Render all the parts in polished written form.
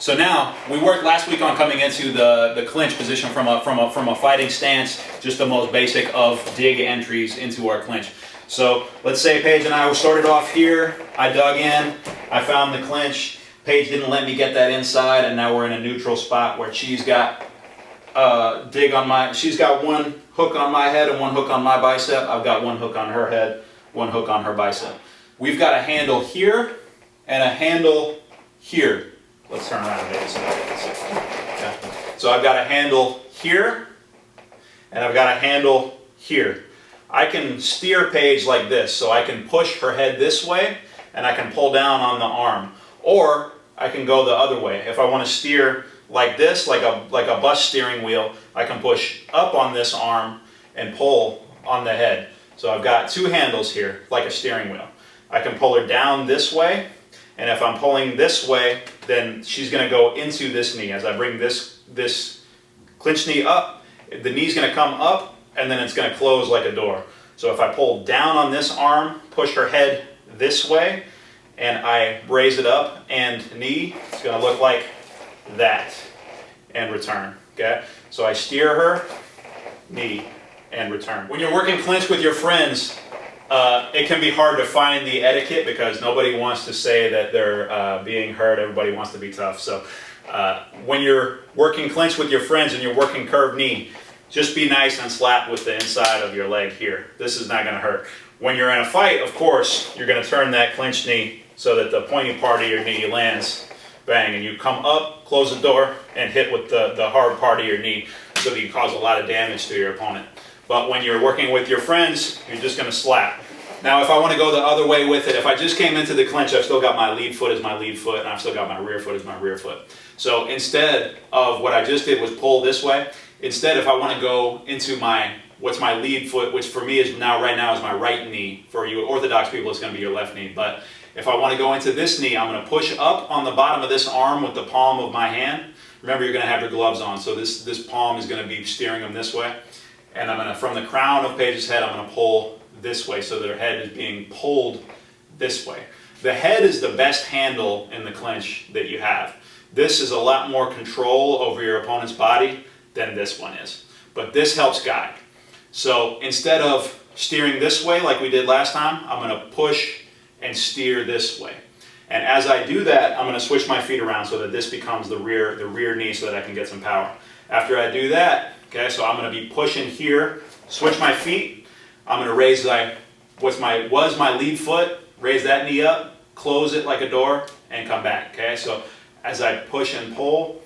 So now, we worked last week on coming into the clinch position from a fighting stance, just the most basic of dig entries into our clinch. So let's say Paige and I started off here, I dug in, I found the clinch, Paige didn't let me get that inside, and now we're in a neutral spot where she's got she's got one hook on my head and one hook on my bicep. I've got one hook on her head, one hook on her bicep. We've got a handle here and a handle here. Let's turn around a bit so that you can see. Okay. So I've got a handle here and I've got a handle here. I can steer Paige like this, so I can push her head this way and I can pull down on the arm. Or I can go the other way. If I want to steer like this, like a bus steering wheel, I can push up on this arm and pull on the head. So I've got two handles here, like a steering wheel. I can pull her down this way, and if I'm pulling this way, then she's going to go into this knee. As I bring this clinch knee up, the knee's going to come up, and then it's going to close like a door. So if I pull down on this arm, push her head this way, and I raise it up and knee, it's going to look like that, and return. Okay? So I steer her, knee, and return. When you're working clinch with your friends, it can be hard to find the etiquette because nobody wants to say that they're being hurt. Everybody wants to be tough. So when you're working clinch with your friends and you're working curved knee, just be nice and slap with the inside of your leg here. This is not going to hurt. When you're in a fight, of course, you're going to turn that clinch knee so that the pointy part of your knee lands, bang, and you come up, close the door, and hit with the hard part of your knee so that you cause a lot of damage to your opponent. But when you're working with your friends, you're just going to slap. Now, if I want to go the other way with it, if I just came into the clinch, I've still got my lead foot as my lead foot, and I've still got my rear foot as my rear foot. So instead of what I just did was pull this way, instead, if I want to go into what's my lead foot, which for me is right now is my right knee. For you orthodox people, it's going to be your left knee. But if I want to go into this knee, I'm going to push up on the bottom of this arm with the palm of my hand. Remember, you're going to have your gloves on, so this palm is going to be steering them this way. And I'm going to, from the crown of Paige's head, I'm going to pull this way, so their head is being pulled this way. The head is the best handle in the clinch that you have. This is a lot more control over your opponent's body than this one is. But this helps guide. So instead of steering this way like we did last time, I'm going to push and steer this way. And as I do that, I'm going to switch my feet around so that this becomes the rear knee so that I can get some power. After I do that, okay, so I'm going to be pushing here, switch my feet. I'm going to raise was my lead foot, raise that knee up, close it like a door, and come back. Okay, so as I push and pull,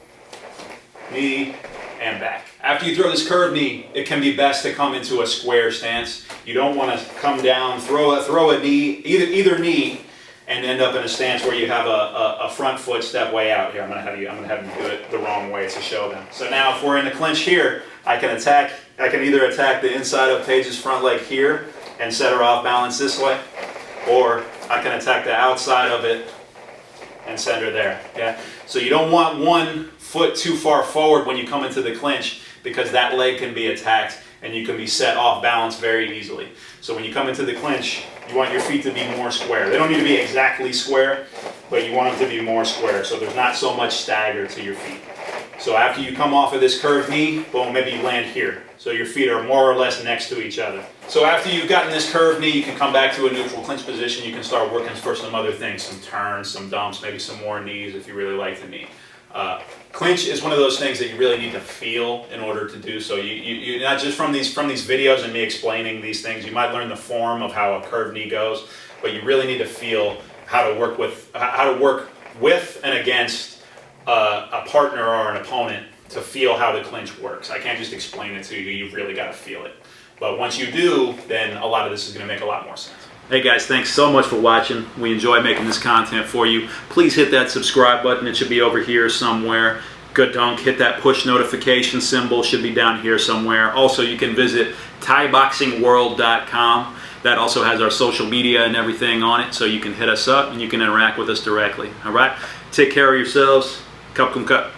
knee, and back. After you throw this curved knee, it can be best to come into a square stance. You don't want to come down, throw a knee, either knee, and end up in a stance where you have a front foot step way out here. I'm gonna have you do it the wrong way to show them. So now, if we're in the clinch here, I can either attack the inside of Paige's front leg here and set her off balance this way, or I can attack the outside of it and send her there. Okay? So you don't want one foot too far forward when you come into the clinch, because that leg can be attacked and you can be set off balance very easily. So when you come into the clinch, you want your feet to be more square. They don't need to be exactly square, but you want them to be more square so there's not so much stagger to your feet. So after you come off of this curved knee, boom, maybe you land here. So your feet are more or less next to each other. So after you've gotten this curved knee, you can come back to a neutral clinch position. You can start working for some other things, some turns, some dumps, maybe some more knees if you really like the knee. Clinch is one of those things that you really need to feel in order to do so. You not just from these videos and me explaining these things, you might learn the form of how a curved knee goes, but you really need to feel how to work with and against a partner or an opponent to feel how the clinch works. I can't just explain it to you. You've really got to feel it. But once you do, then a lot of this is going to make a lot more sense. Hey guys, thanks so much for watching. We enjoy making this content for you. Please hit that subscribe button. It should be over here somewhere. Good dunk. Hit that push notification symbol. Should be down here somewhere. Also, you can visit ThaiBoxingWorld.com. That also has our social media and everything on it, so you can hit us up and you can interact with us directly. All right? Take care of yourselves. Cup cum cup.